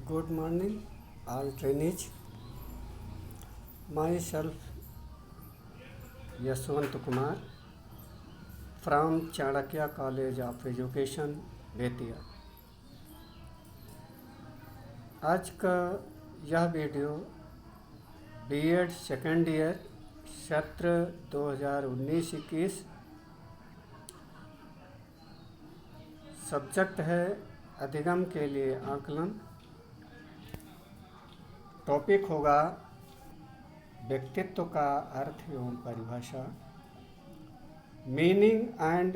Good morning, all trainees. Myself, Yashwant Kumar from Chanakya College of Education, Bettiah. आज का यह video BEd second year सत्र 2019-21 subject है अधिगम के लिए आकलन। टॉपिक होगा व्यक्तित्व का अर्थ एवं परिभाषा, meaning and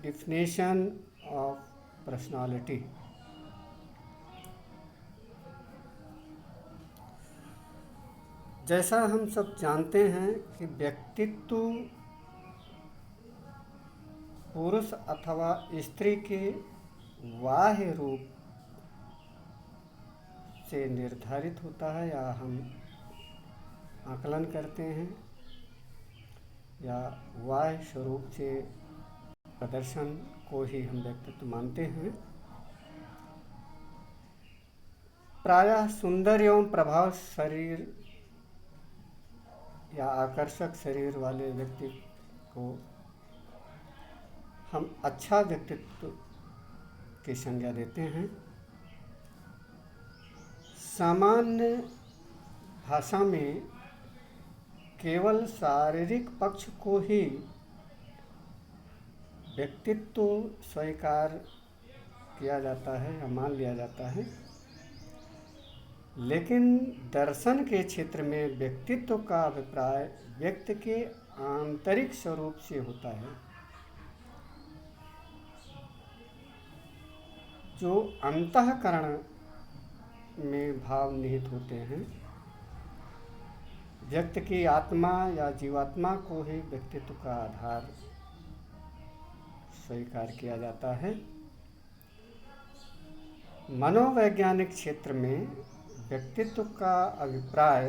definition of personality. जैसा हम सब जानते हैं कि व्यक्तित्व पुरुष अथवा स्त्री के बाह्य रूप से निर्धारित होता है या हम आकलन करते हैं या बाह्य स्वरूप से प्रदर्शन को ही हम व्यक्तित्व मानते हैं। प्रायः सुंदर एवं प्रभाव शरीर या आकर्षक शरीर वाले व्यक्ति को हम अच्छा व्यक्तित्व की संज्ञा देते हैं। सामान्य भाषा में केवल शारीरिक पक्ष को ही व्यक्तित्व स्वीकार किया जाता है या मान लिया जाता है, लेकिन दर्शन के क्षेत्र में व्यक्तित्व का अभिप्राय व्यक्ति के आंतरिक स्वरूप से होता है, जो अंतःकरण में भाव निहित होते हैं। व्यक्ति की आत्मा या जीवात्मा को ही व्यक्तित्व का आधार स्वीकार किया जाता है। मनोवैज्ञानिक क्षेत्र में व्यक्तित्व का अभिप्राय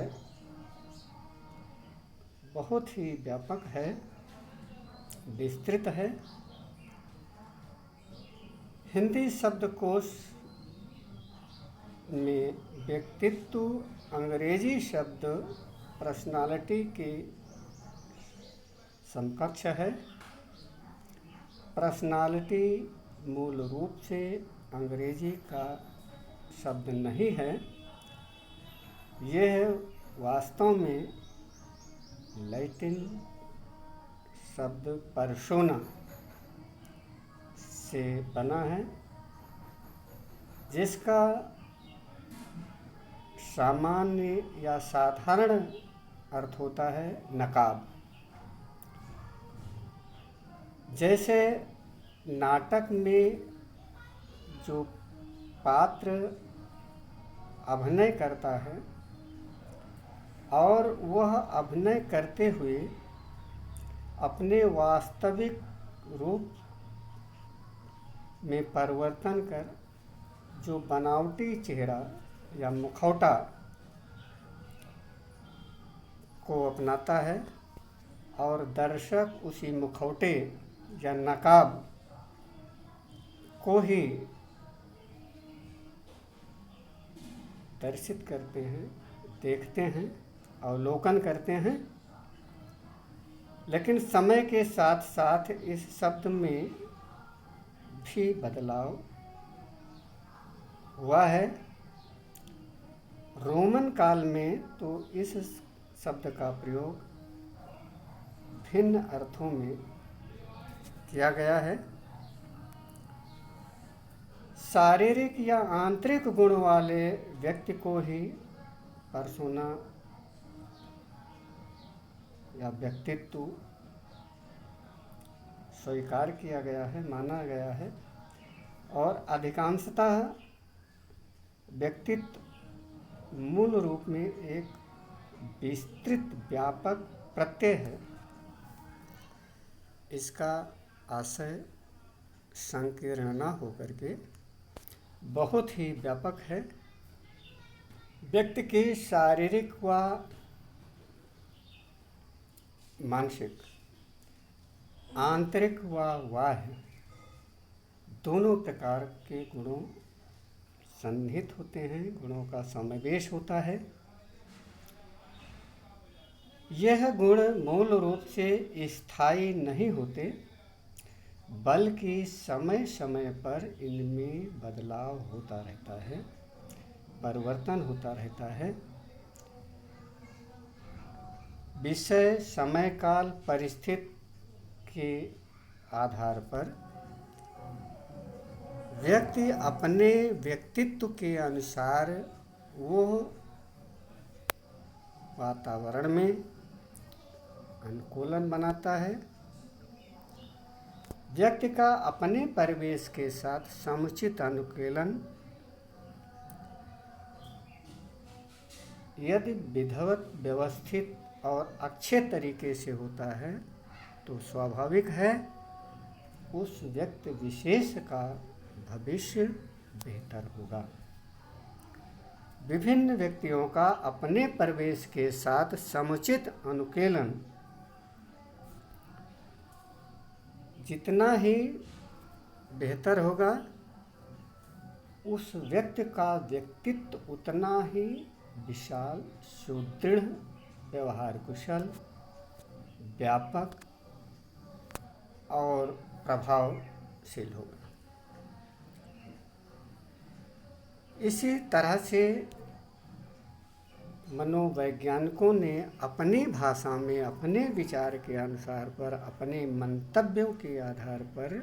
बहुत ही व्यापक है, विस्तृत है। हिंदी शब्दकोश में व्यक्तित्व अंग्रेजी शब्द पर्सनालिटी के समकक्ष है। पर्सनालिटी मूल रूप से अंग्रेजी का शब्द नहीं है, यह वास्तव में लैटिन शब्द पर्सोना से बना है, जिसका सामान्य या साधारण अर्थ होता है नकाब। जैसे नाटक में जो पात्र अभिनय करता है और वह अभिनय करते हुए अपने वास्तविक रूप में परिवर्तन कर जो बनावटी चेहरा या मुखौटा को अपनाता है और दर्शक उसी मुखौटे या नकाब को ही दर्शित करते हैं, देखते हैं, अवलोकन करते हैं। लेकिन समय के साथ साथ इस शब्द में भी बदलाव हुआ है। रोमन काल में तो इस शब्द का प्रयोग भिन्न अर्थों में किया गया है। शारीरिक या आंतरिक गुण वाले व्यक्ति को ही पर्सोना या व्यक्तित्व स्वीकार किया गया है, माना गया है। और अधिकांशतः व्यक्तित्व मूल रूप में एक विस्तृत व्यापक प्रत्यय है। इसका आशय संकीर्ण न होकर के बहुत ही व्यापक है। व्यक्ति की शारीरिक व मानसिक, आंतरिक व बाह्य दोनों प्रकार के गुणों सन्निहित होते हैं, गुणों का समावेश होता है। यह गुण मूल रूप से स्थायी नहीं होते, बल्कि समय समय पर इनमें बदलाव होता रहता है, परिवर्तन होता रहता है। विषय, समय, काल, परिस्थिति के आधार पर व्यक्ति अपने व्यक्तित्व के अनुसार वो वातावरण में अनुकूलन बनाता है। व्यक्ति का अपने परिवेश के साथ समुचित अनुकूलन यदि विधिवत, व्यवस्थित और अच्छे तरीके से होता है तो स्वाभाविक है उस व्यक्ति विशेष का भविष्य बेहतर होगा। विभिन्न व्यक्तियों का अपने परिवेश के साथ समुचित अनुकूलन जितना ही बेहतर होगा, उस व्यक्ति का व्यक्तित्व उतना ही विशाल, सुदृढ़, व्यवहार कुशल, व्यापक और प्रभावशील होगा। इसी तरह से मनोवैज्ञानिकों ने अपनी भाषा में अपने विचार के अनुसार पर, अपने मंतव्यों के आधार पर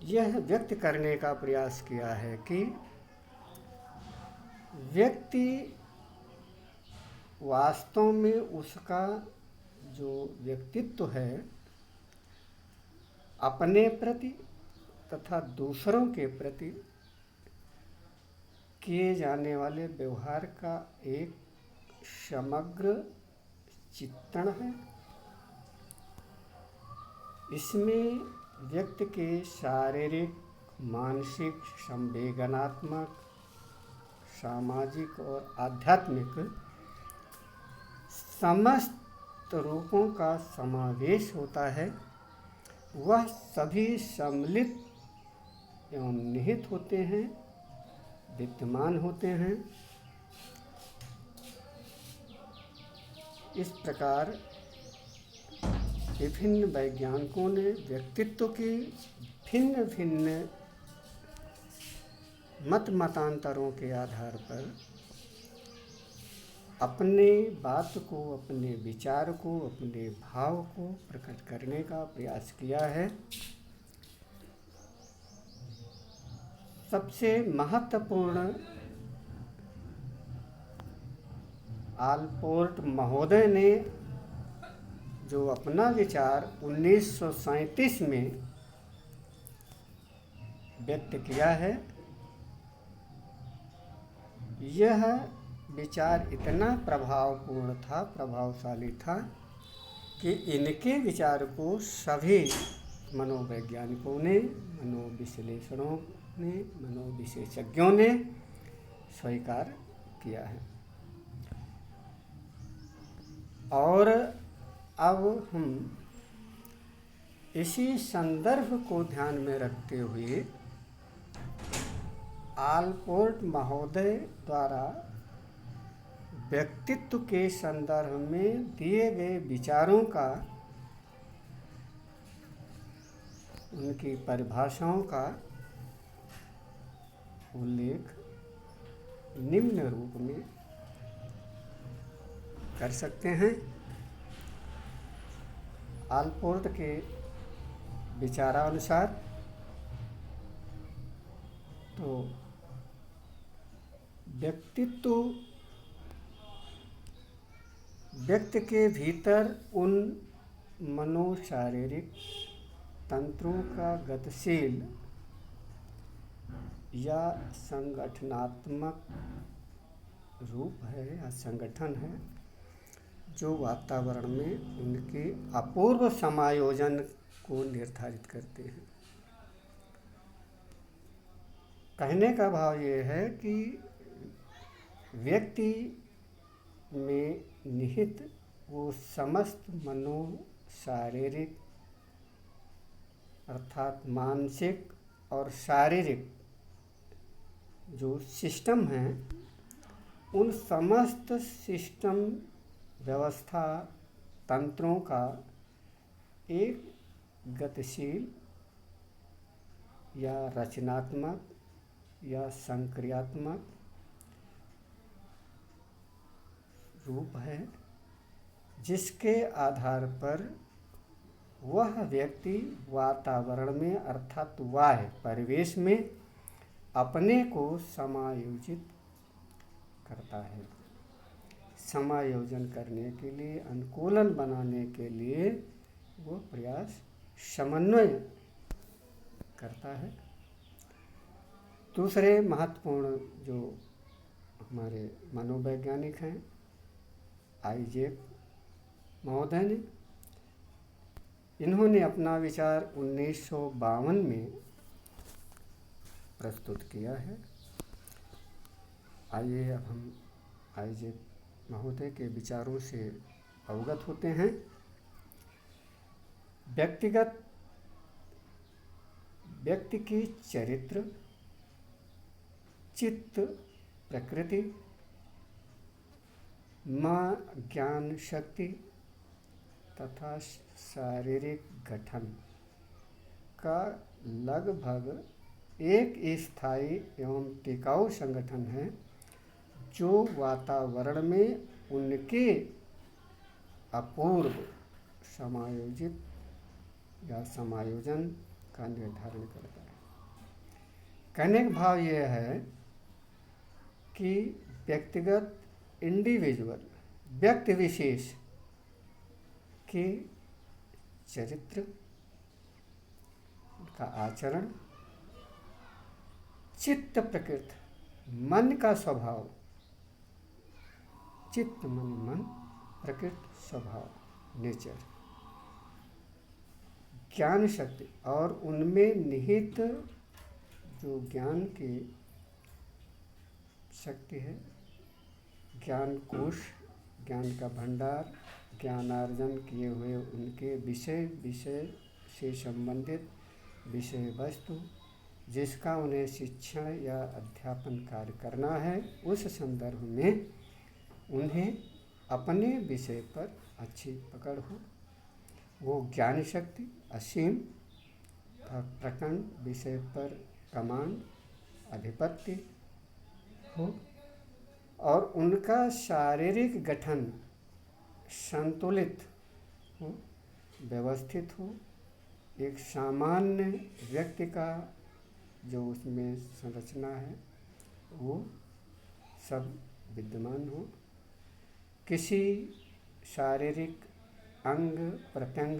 यह व्यक्त करने का प्रयास किया है कि व्यक्ति वास्तव में उसका जो व्यक्तित्व है अपने प्रति तथा दूसरों के प्रति किए जाने वाले व्यवहार का एक समग्र चित्रण है। इसमें व्यक्ति के शारीरिक, मानसिक, संवेदनात्मक, सामाजिक और आध्यात्मिक समस्त रूपों का समावेश होता है। वह सभी सम्मिलित एवं निहित होते हैं, विद्यमान होते हैं। इस प्रकार विभिन्न वैज्ञानिकों ने व्यक्तित्व की भिन्न भिन्न मतांतरों के आधार पर अपने बात को, अपने विचार को, अपने भाव को प्रकट करने का प्रयास किया है। सबसे महत्वपूर्ण आलपोर्ट महोदय ने जो अपना विचार 1937 में व्यक्त किया है, यह विचार इतना प्रभावपूर्ण था, प्रभावशाली था कि इनके विचार को सभी मनोवैज्ञानिकों ने, मनोविश्लेषणों ने, मनोविशेषज्ञों ने स्वीकार किया है। और अब हम इसी संदर्भ को ध्यान में रखते हुए आलपोर्ट महोदय द्वारा व्यक्तित्व के संदर्भ में दिए गए विचारों का, उनकी परिभाषाओं का उल्लेख निम्न रूप में कर सकते हैं। आलपोर्ट के विचारानुसार तो व्यक्तित्व व्यक्ति के भीतर उन मनोशारीरिक तंत्रों का गतिशील या संगठनात्मक रूप है या संगठन है, जो वातावरण में उनके अपूर्व समायोजन को निर्धारित करते हैं। कहने का भाव ये है कि व्यक्ति में निहित वो समस्त मनो शारीरिक अर्थात मानसिक, और शारीरिक जो सिस्टम हैं, उन समस्त सिस्टम व्यवस्था तंत्रों का एक गतिशील या रचनात्मक या संक्रियात्मक रूप है, जिसके आधार पर वह व्यक्ति वातावरण में अर्थात बाह्य परिवेश में अपने को समायोजित करता है। समायोजन करने के लिए, अनुकूलन बनाने के लिए वो प्रयास समन्वय करता है। दूसरे महत्वपूर्ण जो हमारे मनोवैज्ञानिक हैं, आइजैक महोदय ने, इन्होंने अपना विचार 1952 में प्रस्तुत किया है। आइए अब हम आइजैक महोदय के विचारों से अवगत होते हैं। व्यक्ति की चरित्र, चित्त प्रकृति, ज्ञान शक्ति तथा शारीरिक गठन का लगभग एक स्थायी एवं टिकाऊ संगठन है, जो वातावरण में उनके अपूर्व समायोजित या समायोजन का निर्धारण करता है। कहने का भाव यह है कि व्यक्तिगत इंडिविजुअल व्यक्ति विशेष के चरित्र, का आचरण, चित्त प्रकृति मन का स्वभाव, चित्त मन प्रकृति स्वभाव नेचर, ज्ञान शक्ति और उनमें निहित जो ज्ञान की शक्ति है, ज्ञान कोश, ज्ञान का भंडार, ज्ञानार्जन किए हुए उनके विषय से संबंधित विषय वस्तु, जिसका उन्हें शिक्षण या अध्यापन कार्य करना है, उस संदर्भ में उन्हें अपने विषय पर अच्छी पकड़ हो, वो ज्ञान शक्ति असीम प्रखंड विषय पर कमांड आधिपत्य हो, और उनका शारीरिक गठन संतुलित हो, व्यवस्थित हो, एक सामान्य व्यक्ति का जो उसमें संरचना है वो सब विद्यमान हो, किसी शारीरिक अंग प्रत्यंग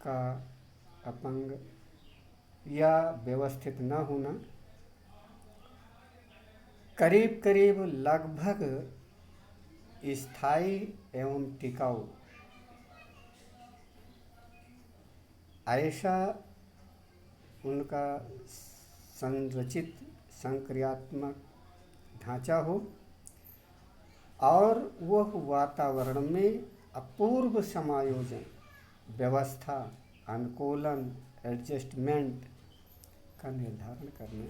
का अपंग या व्यवस्थित न होना, करीब करीब लगभग स्थायी एवं टिकाऊ, ऐसा उनका संरचित संक्रियात्मक ढांचा हो, और वह वातावरण में अपूर्व समायोजन, व्यवस्था, अनुकूलन, एडजस्टमेंट का निर्धारण करने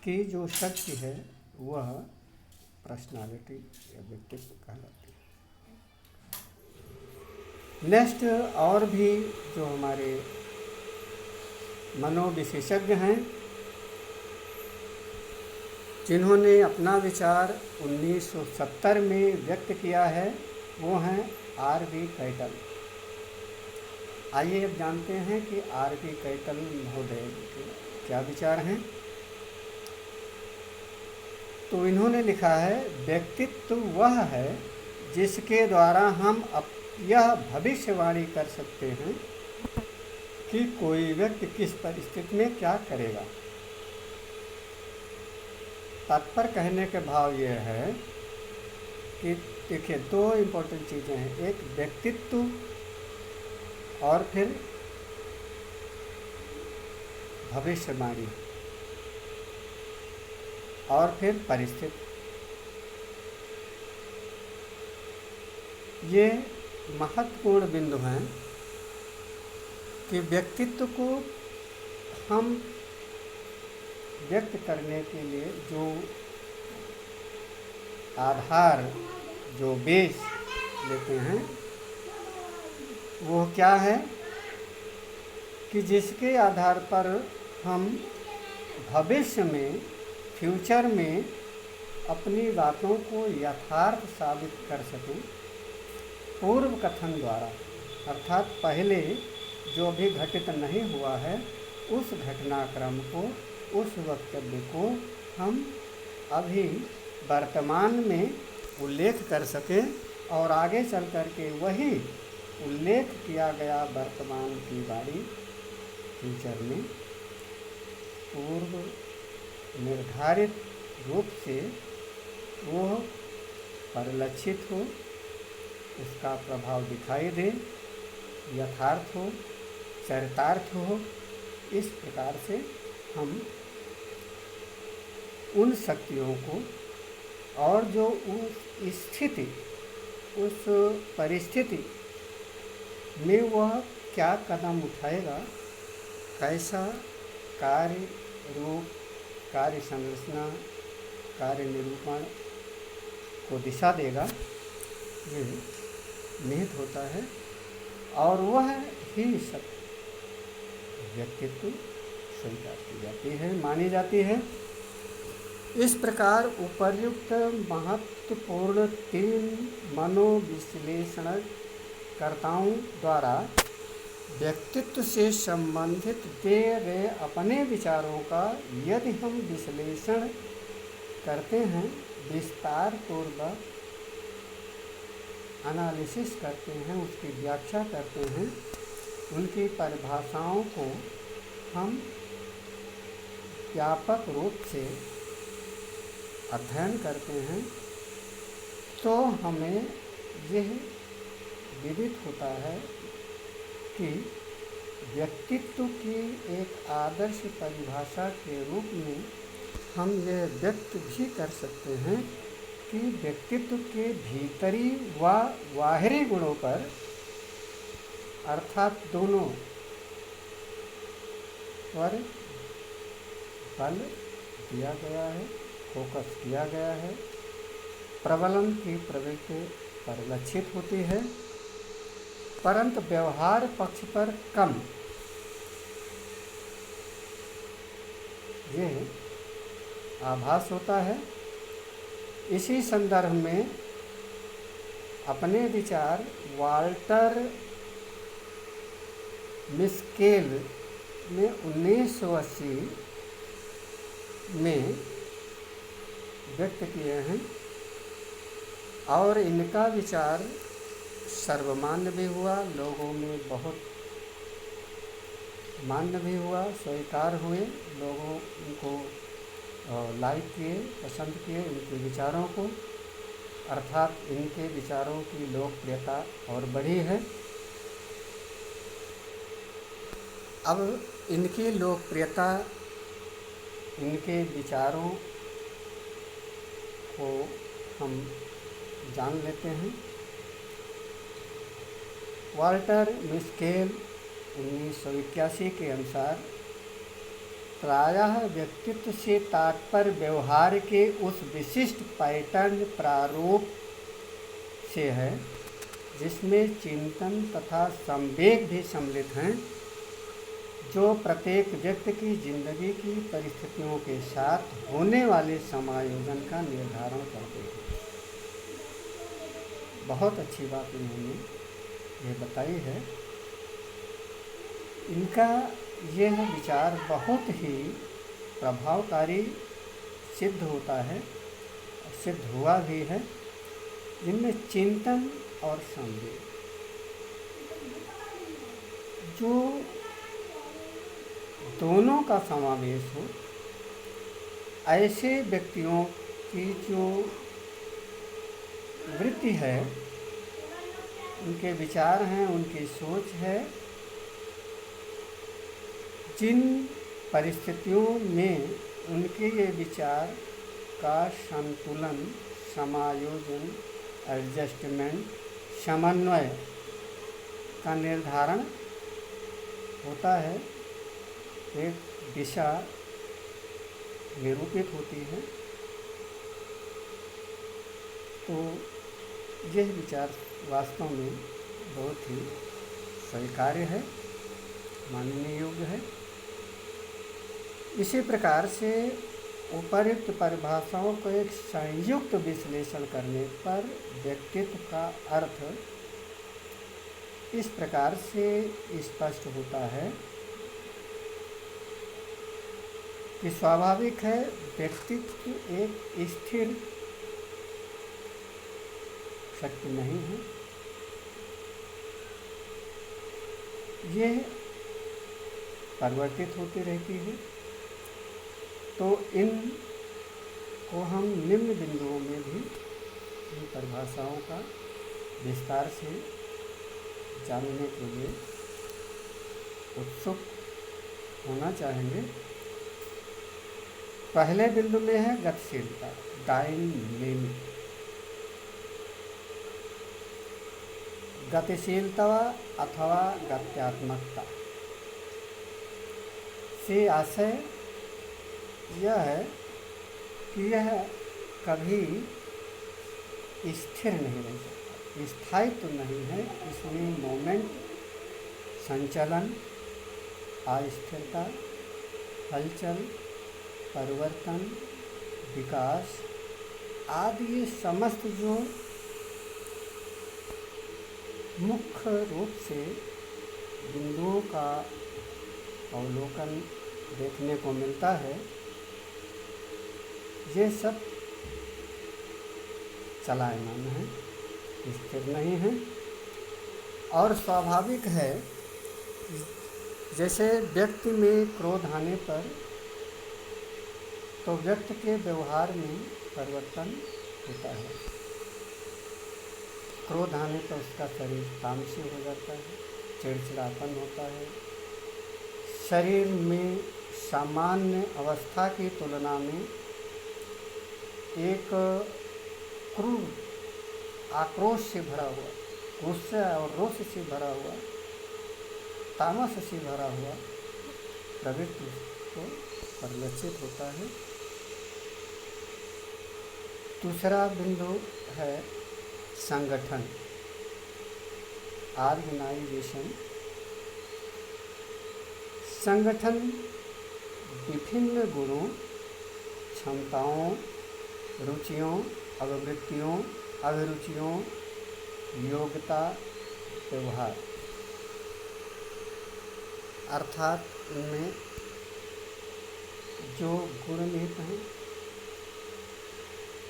की जो शक्ति है, वह पर्सनालिटी या व्यक्तित्व कहलाती है। नेक्स्ट, और भी जो हमारे मनोविशेषज्ञ हैं, जिन्होंने अपना विचार 1970 में व्यक्त किया है, वो हैं आर.वी. कैटल। आइए अब जानते हैं कि आर.वी. कैटल महोदय के क्या विचार हैं। तो इन्होंने लिखा है, व्यक्तित्व वह है जिसके द्वारा हम यह भविष्यवाणी कर सकते हैं कि कोई व्यक्ति किस परिस्थिति में क्या करेगा। तात्पर्य कहने के भाव यह है कि देखिए, दो इम्पोर्टेंट चीज़ें हैं, एक व्यक्तित्व और फिर भविष्यवाणी और फिर परिस्थिति। ये महत्वपूर्ण बिंदु हैं कि व्यक्तित्व को हम व्यक्त करने के लिए जो आधार, जो बेस लेते हैं, वो क्या है कि जिसके आधार पर हम भविष्य में, फ्यूचर में अपनी बातों को यथार्थ साबित कर सकें पूर्व कथन द्वारा। अर्थात पहले जो भी घटित नहीं हुआ है उस घटनाक्रम को, उस वक्तव्य को हम अभी वर्तमान में उल्लेख कर सकें और आगे चल कर के वही उल्लेख किया गया वर्तमान की बारी फ्यूचर में पूर्व निर्धारित रूप से वो परिलक्षित हो, उसका प्रभाव दिखाई दे, यथार्थ हो, चरितार्थ हो। इस प्रकार से हम उन शक्तियों को और जो उस स्थिति, उस परिस्थिति में वह क्या कदम उठाएगा, कैसा कार्य रूप, कार्य संरचना, कार्य निरूपण को दिशा देगा, ये निहित होता है और वह ही सब व्यक्तित्व स्वीकार की जाती है, मानी जाती है। इस प्रकार उपर्युक्त महत्वपूर्ण 3 मनोविश्लेषण कर्ताओं द्वारा व्यक्तित्व से संबंधित दिए गए अपने विचारों का यदि हम विश्लेषण करते हैं, विस्तार पूर्वक एनालिसिस करते हैं, उसकी व्याख्या करते हैं, उनकी परिभाषाओं को हम व्यापक रूप से अध्ययन करते हैं, तो हमें यह विदित होता है कि व्यक्तित्व की एक आदर्श परिभाषा के रूप में हम यह व्यक्त भी कर सकते हैं कि व्यक्तित्व के भीतरी व बाहरी गुणों पर, अर्थात दोनों पर बल दिया गया है, फोकस किया गया है, प्रबलन की प्रवृत्ति परिलक्षित होती है, परंतु व्यवहार पक्ष पर कम। ये आभास होता है। इसी संदर्भ में अपने विचार वाल्टर मिस्केल ने 1980 में व्यक्त किए हैं और इनका विचार सर्वमान्य भी हुआ, लोगों में बहुत मान्य भी हुआ, स्वीकार हुए, लोगों उनको लाइक किए, पसंद किए इनके विचारों को, अर्थात इनके विचारों की लोकप्रियता और बढ़ी है। अब इनकी लोकप्रियता, इनके विचारों को हम जान लेते हैं। वाल्टर मिस्केल 1981 के अनुसार प्रायः व्यक्तित्व से तात्पर्य व्यवहार के उस विशिष्ट पैटर्न प्रारूप से है जिसमें चिंतन तथा संवेग भी सम्मिलित हैं, जो प्रत्येक व्यक्ति की जिंदगी की परिस्थितियों के साथ होने वाले समायोजन का निर्धारण करते हैं। बहुत अच्छी बात इन्होंने ये बताई है। इनका यह विचार बहुत ही प्रभावकारी सिद्ध होता है, सिद्ध हुआ भी है, जिनमें चिंतन और संवेग, जो दोनों का समावेश हो, ऐसे व्यक्तियों की जो वृत्ति है, उनके विचार हैं, उनकी सोच है, जिन परिस्थितियों में उनके ये विचार का संतुलन, समायोजन, एडजस्टमेंट, समन्वय का निर्धारण होता है, एक दिशा निरूपित होती है। तो यह विचार वास्तव में बहुत ही स्वीकार्य है, मानने योग्य है। इसी प्रकार से उपर्युक्त परिभाषाओं को एक संयुक्त विश्लेषण करने पर व्यक्तित्व का अर्थ इस प्रकार से स्पष्ट होता है कि स्वाभाविक है व्यक्तित्व एक स्थिर शक्ति नहीं है। यह परिवर्तित होती रहती है। तो इन को हम निम्न बिंदुओं में भी इन परिभाषाओं का विस्तार से जानने के लिए उत्सुक होना चाहेंगे। पहले बिंदु में है गतिशीलता, डायनेमिक। गतिशीलता अथवा गत्यात्मकता से आशय यह है कि यह कभी स्थिर नहीं रह सकता, स्थायित्व नहीं है। इसमें मोमेंट, संचलन, अस्थिरता, हलचल, परिवर्तन, विकास आदि ये समस्त जो मुख्य रूप से बिंदुओं का अवलोकन देखने को मिलता है, ये सब चलायमान है, स्थिर नहीं है। और स्वाभाविक है जैसे व्यक्ति में क्रोध आने पर तो व्यक्ति के व्यवहार में परिवर्तन होता है। क्रोध आने पर उसका शरीर तामसी हो जाता है, चिड़चिड़ापन होता है। शरीर में सामान्य अवस्था की तुलना में एक क्रूर आक्रोश से भरा हुआ, गुस्से और रोष से भरा हुआ, तामस से भरा हुआ प्रवृत्ति को परिलक्षित होता है। दूसरा बिंदु है संगठन, ऑर्गेनाइजेशन। संगठन विभिन्न गुणों, क्षमताओं, रुचियों, अभिवृत्तियों, अभिरुचियों, योग्यता, व्यवहार अर्थात इनमें जो गुण निहित हैं,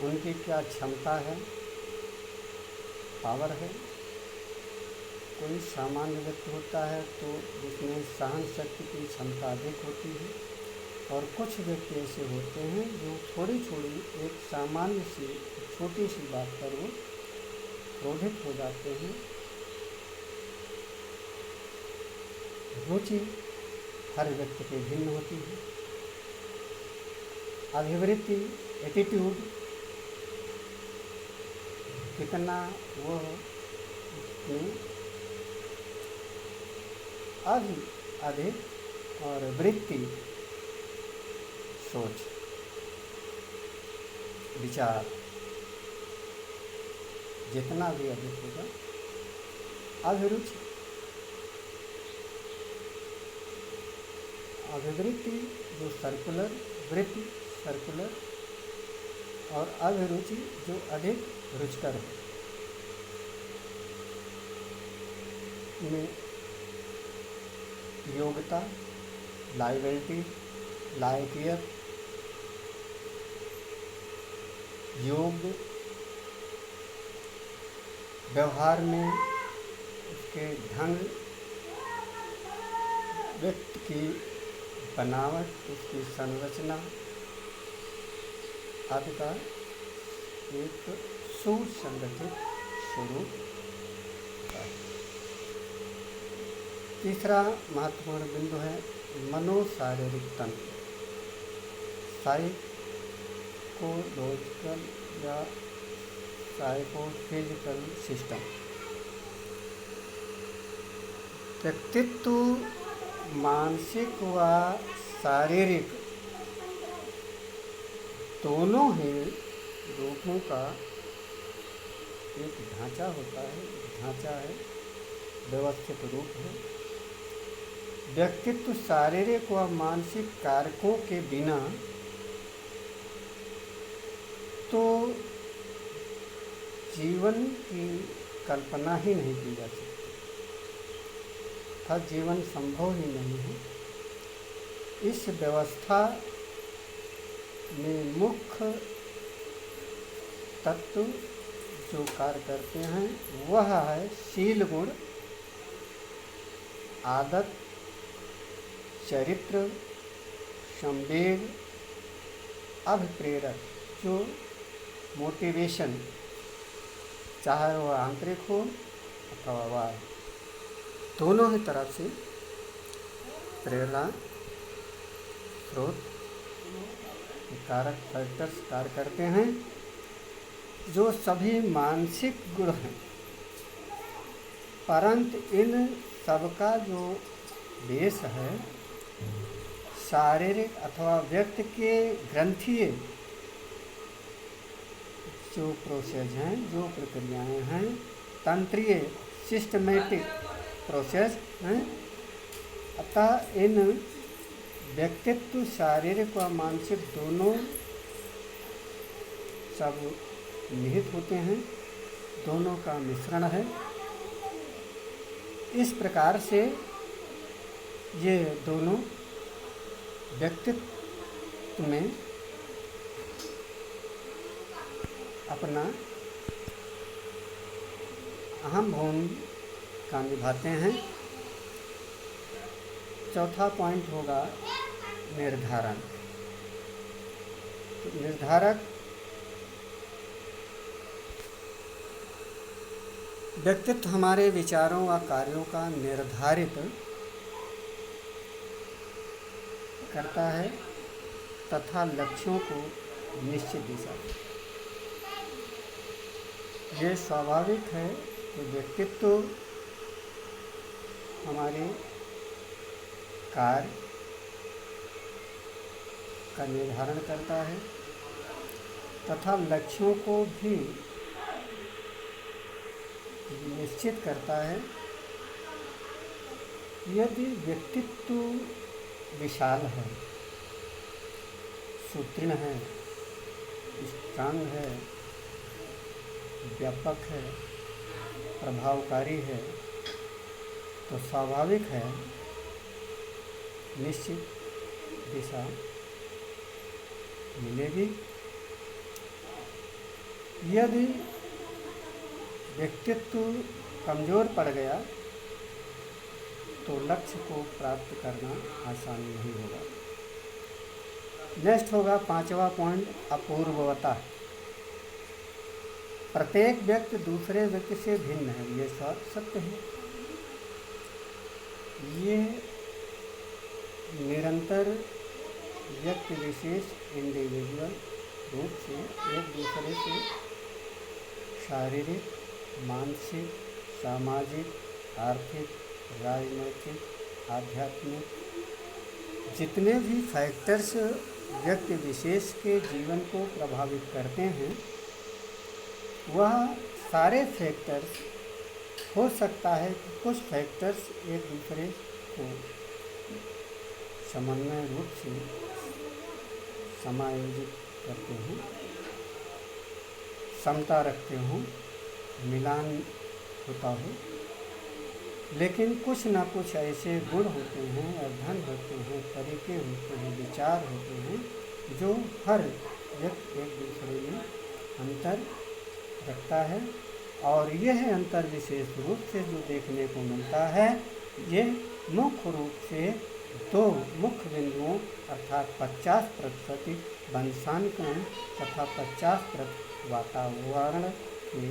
उनकी क्या क्षमता है, पावर है। कोई सामान्य व्यक्ति होता है तो जिसमें सहन शक्ति की क्षमता अधिक होती है, और कुछ व्यक्ति ऐसे होते हैं जो थोड़ी थोड़ी एक सामान्य सी छोटी सी बात पर वो क्रोधित हो जाते हैं। रुचि हर व्यक्ति की भिन्न होती है। अभिवृत्ति, एटीट्यूड कितना वो अधिक, और वृत्ति, सोच, विचार जितना भी अधिक होगा। अभिरुचि, अभिवृत्ति जो सर्कुलर, वृत्ति सर्कुलर, और अभिरुचि जो अधिक रुचिकर है। में योग्यता, लायबिलिटी, लायकियत, योग्य, व्यवहार में उसके ढंग, व्यक्ति की बनावट, उसकी संरचना आदि का एक सुसंगठित स्वरूप है। तीसरा महत्वपूर्ण बिंदु है मनोशारीरिक तंत्र, साइकोलॉजिकल या साइकोफिजिकल सिस्टम। व्यक्तित्व मानसिक व शारीरिक दोनों ही रूपों का एक ढांचा होता है, ढांचा है, व्यवस्थित रूप है। व्यक्तित्व शारीरिक व मानसिक कारकों के बिना तो जीवन की कल्पना ही नहीं की जा सकती, था जीवन संभव ही नहीं है। इस व्यवस्था में मुख्य तत्व जो कार्य करते हैं वह है शील गुण, आदत, चरित्र, संवेग, अभिप्रेरक जो मोटिवेशन, चाहे वह आंतरिक हो अथवा बाह्य, दोनों ही तरफ से प्रेरणा स्रोत कारक फैक्टर्स कार्य करते हैं, जो सभी मानसिक गुण हैं। परंतु इन सबका जो बेस है शारीरिक अथवा व्यक्ति के ग्रंथीय जो प्रोसेस हैं, जो प्रक्रियाएं हैं, तंत्रीय सिस्टमेटिक प्रोसेस हैं। अतः इन व्यक्तित्व शारीरिक व मानसिक दोनों सब निहित होते हैं, दोनों का मिश्रण है। इस प्रकार से ये दोनों व्यक्तित्व में अपना अहम भूमिका निभाते हैं। चौथा पॉइंट होगा निर्धारण। तो निर्धारक व्यक्तित्व हमारे विचारों व कार्यों का निर्धारित करता है तथा लक्ष्यों को निश्चित दिशा देता है। ये स्वाभाविक है कि व्यक्तित्व हमारे कार्य का निर्धारण करता है तथा लक्ष्यों को भी निश्चित करता है। यदि व्यक्तित्व विशाल है, सुदृढ़ है, स्ट्रांग है, व्यापक है, प्रभावकारी है, तो स्वाभाविक है निश्चित दिशा मिलेगी। यदि व्यक्तित्व कमज़ोर पड़ गया तो लक्ष्य को प्राप्त करना आसान नहीं होगा। नेक्स्ट होगा पांचवा पॉइंट, अपूर्वता। प्रत्येक व्यक्ति दूसरे व्यक्ति से भिन्न है, ये सत्य है। ये निरंतर व्यक्ति विशेष इंडिविजुअल रूप से एक दूसरे से शारीरिक, मानसिक, सामाजिक, आर्थिक, राजनैतिक, आध्यात्मिक जितने भी फैक्टर्स व्यक्ति विशेष के जीवन को प्रभावित करते हैं, वह सारे फैक्टर्स हो सकता है कि कुछ फैक्टर्स एक दूसरे को समन्वय रूप से समायोजित करते हों, समता रखते हों, मिलान होता हो, लेकिन कुछ ना कुछ ऐसे गुण होते हैं, अध्ययन होते हैं, तरीके होते हैं, विचार होते हैं जो हर व्यक्ति एक दूसरे में अंतर रखता है। और यह अंतर विशेष रूप से जो देखने को मिलता है, ये मुख्य रूप से दो मुख्य बिंदुओं अर्थात 50% वंशानुक्रम तथा 50% वातावरण के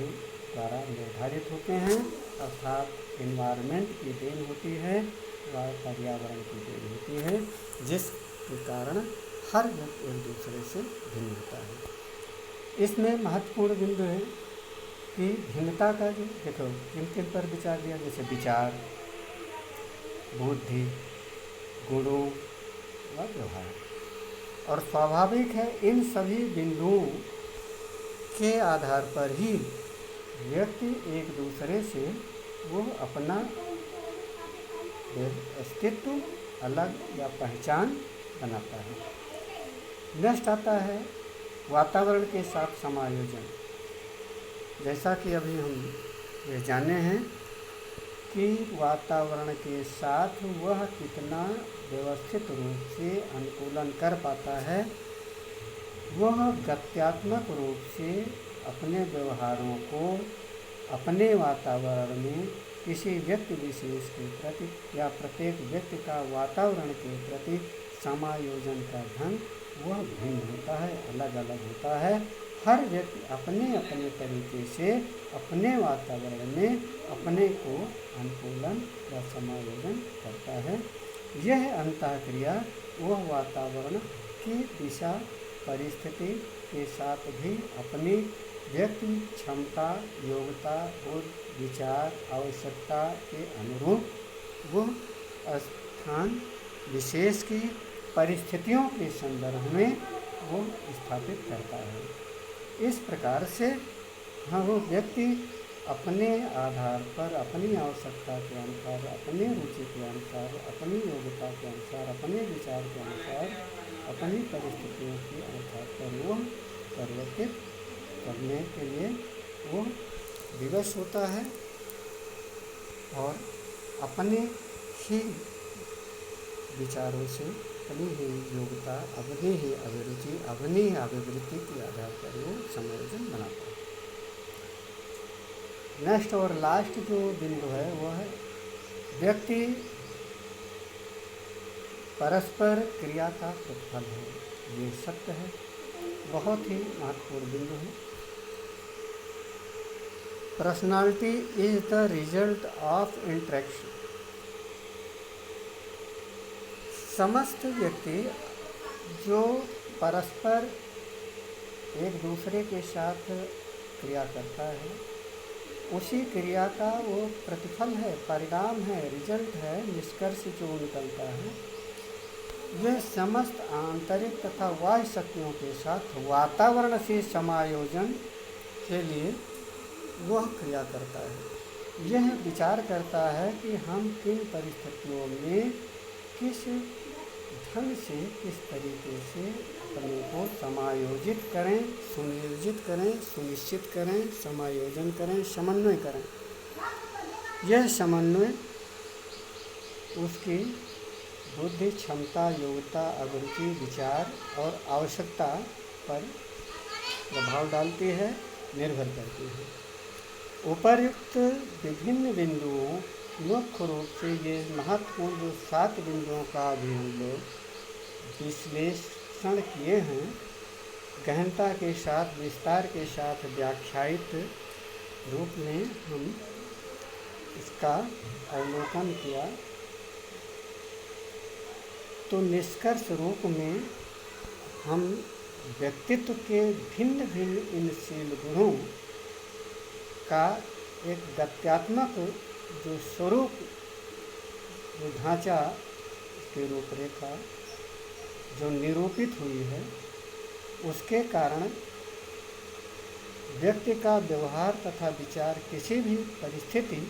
द्वारा निर्धारित होते हैं, अर्थात एनवायरनमेंट की देन होती है व पर्यावरण की देन होती है, जिसके कारण हर व्यक्ति एक दूसरे से भिन्न होता है। इसमें महत्वपूर्ण बिंदु है कि भिन्नता का जो देखो किन पर विचार दिया, जैसे विचार, बुद्धि, गुणों व व्यवहार। और स्वाभाविक है इन सभी बिंदुओं के आधार पर ही व्यक्ति एक दूसरे से वो अपना अस्तित्व अलग या पहचान बनाता है। नेक्स्ट आता है वातावरण के साथ समायोजन। जैसा कि अभी हम ये जाने हैं कि वातावरण के साथ वह कितना व्यवस्थित रूप से अनुकूलन कर पाता है, वह गत्यात्मक रूप से अपने व्यवहारों को अपने वातावरण में किसी व्यक्ति विशेष के प्रति या प्रत्येक व्यक्ति का वातावरण के प्रति समायोजन का ढंग वह भिन्न होता है, अलग अलग होता है। हर व्यक्ति अपने अपने तरीके से अपने वातावरण में अपने को अनुकूलन या समायोजन करता है। यह अंतःक्रिया वह वातावरण की दिशा परिस्थिति के साथ भी अपनी व्यक्ति क्षमता, योग्यता और विचार आवश्यकता के अनुरूप वह स्थान विशेष की परिस्थितियों के संदर्भ में वो स्थापित करता है। इस प्रकार से वो व्यक्ति अपने आधार पर अपनी आवश्यकता के अनुसार, अपनी रुचि के अनुसार, अपनी योग्यता के अनुसार, अपने विचार के अनुसार, अपनी परिस्थितियों के आधार पर वो परिवर्तित करने के लिए वो विवश होता है और अपने ही विचारों से, अपनी ही योग्यता, अपनी ही अभिरुचि, अपनी ही अभिवृत्ति के आधार पर वो समायोजन बनाता है। नेक्स्ट और लास्ट जो बिंदु है वो है व्यक्ति परस्पर क्रिया का प्रतिफल है। ये सत्य है, बहुत ही महत्वपूर्ण बिंदु है। Personality is the result of interaction. समस्त व्यक्ति जो परस्पर एक दूसरे के साथ क्रिया करता है, उसी क्रिया का वो प्रतिफल है, परिणाम है, रिजल्ट है, निष्कर्ष जो निकलता है। यह समस्त आंतरिक तथा बाह्य शक्तियों के साथ वातावरण से समायोजन के लिए वह क्रिया करता है। यह विचार करता है कि हम किन परिस्थितियों में किस ढंग से, किस तरीके से अपने को समायोजित करें, सुनियोजित करें, सुनिश्चित करें, समायोजन करें, समन्वय करें। यह समन्वय उसकी बुद्धि, क्षमता, योग्यता, अभिरुचि, विचार और आवश्यकता पर प्रभाव डालती है, निर्भर करती है। उपर्युक्त विभिन्न बिंदुओं, मुख्य रूप से ये महत्वपूर्ण जो 7 बिंदुओं का भी हम लोग विश्लेषण किए हैं, गहनता के साथ, विस्तार के साथ व्याख्यायित रूप में हम इसका अवलोकन किया, तो निष्कर्ष रूप में हम व्यक्तित्व के भिन्न भिन्न इन शील गुणों का एक गत्यात्मक जो स्वरूप, जो ढांचा की रूपरेखा जो निरूपित हुई है, उसके कारण व्यक्ति का व्यवहार तथा विचार किसी भी परिस्थिति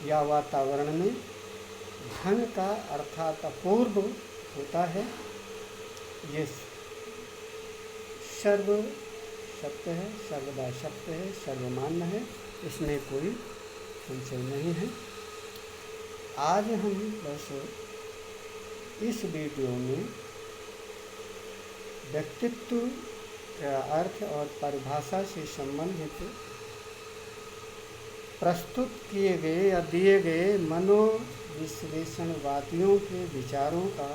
या वातावरण में धन का अर्थात अपूर्व होता है। ये सर्व सत्य है, सर्वदा सत्य है, सर्वमान्य है, इसमें कोई संशय नहीं है। आज हम बस इस वीडियो में व्यक्तित्व का अर्थ और परिभाषा से संबंधित प्रस्तुत किए गए या दिए गए मनोविश्लेषणवादियों के विचारों का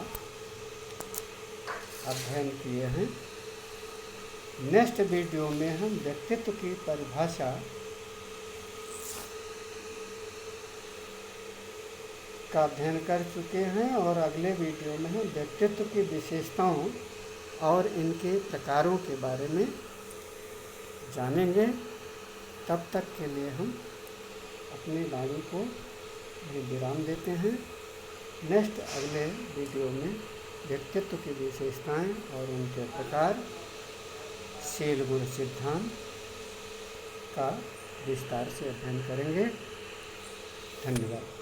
अध्ययन किए हैं। नेक्स्ट वीडियो में हम व्यक्तित्व की परिभाषा का अध्ययन कर चुके हैं और अगले वीडियो में हम व्यक्तित्व की विशेषताओं और इनके प्रकारों के बारे में जानेंगे। तब तक के लिए हम अपनी वाणी को विराम देते हैं। नेक्स्ट अगले वीडियो में व्यक्तित्व की विशेषताएं और उनके प्रकार, शील गुण सिद्धांत का विस्तार से अध्ययन करेंगे। धन्यवाद।